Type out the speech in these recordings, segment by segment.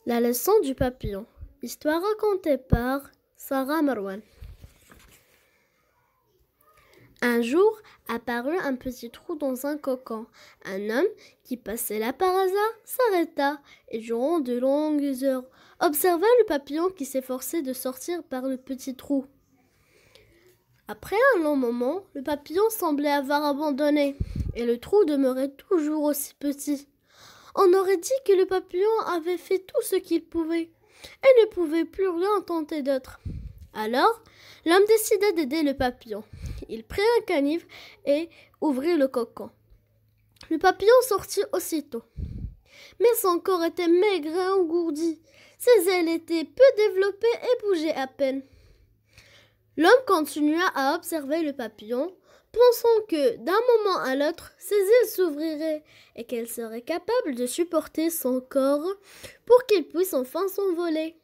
La leçon du papillon. Histoire racontée par Sarah Marwan. Un jour apparut un petit trou dans un cocon. Un homme qui passait là par hasard s'arrêta et durant de longues heures observa le papillon qui s'efforçait de sortir par le petit trou. Après un long moment, le papillon semblait avoir abandonné et le trou demeurait toujours aussi petit. On aurait dit que le papillon avait fait tout ce qu'il pouvait et ne pouvait plus rien tenter d'autre. Alors, l'homme décida d'aider le papillon. Il prit un canif et ouvrit le cocon. Le papillon sortit aussitôt. Mais son corps était maigre et engourdi. Ses ailes étaient peu développées et bougeaient à peine. L'homme continua à observer le papillon, pensant que d'un moment à l'autre, ses ailes s'ouvriraient et qu'elle serait capable de supporter son corps pour qu'il puisse enfin s'envoler.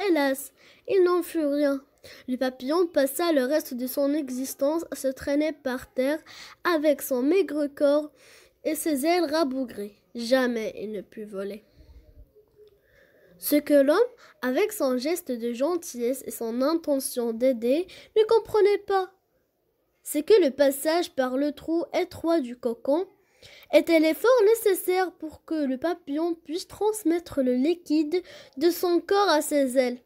Hélas, il n'en fut rien. Le papillon passa le reste de son existence à se traîner par terre avec son maigre corps et ses ailes rabougries. Jamais il ne put voler. Ce que l'homme, avec son geste de gentillesse et son intention d'aider, ne comprenait pas, c'est que le passage par le trou étroit du cocon était l'effort nécessaire pour que le papillon puisse transmettre le liquide de son corps à ses ailes,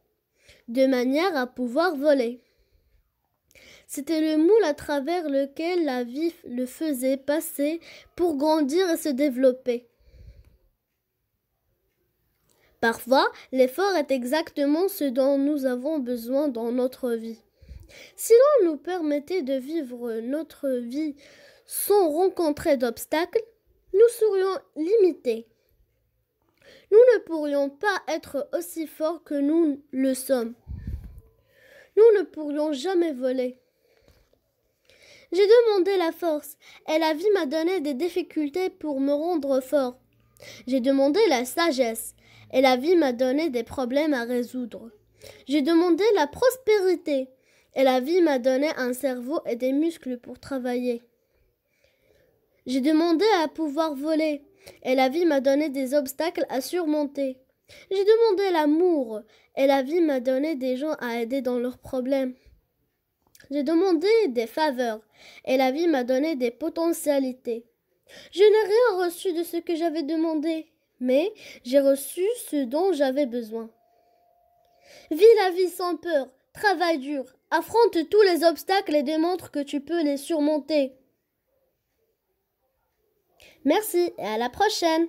de manière à pouvoir voler. C'était le moule à travers lequel la vie le faisait passer pour grandir et se développer. Parfois, l'effort est exactement ce dont nous avons besoin dans notre vie. Si l'on nous permettait de vivre notre vie sans rencontrer d'obstacles, nous serions limités. Nous ne pourrions pas être aussi forts que nous le sommes. Nous ne pourrions jamais voler. J'ai demandé la force et la vie m'a donné des difficultés pour me rendre fort. J'ai demandé la sagesse et la vie m'a donné des problèmes à résoudre. J'ai demandé la prospérité et la vie m'a donné un cerveau et des muscles pour travailler. J'ai demandé à pouvoir voler et la vie m'a donné des obstacles à surmonter. J'ai demandé l'amour et la vie m'a donné des gens à aider dans leurs problèmes. J'ai demandé des faveurs et la vie m'a donné des potentialités. Je n'ai rien reçu de ce que j'avais demandé, mais j'ai reçu ce dont j'avais besoin. Vis la vie sans peur, travaille dur, affronte tous les obstacles et démontre que tu peux les surmonter. Merci et à la prochaine!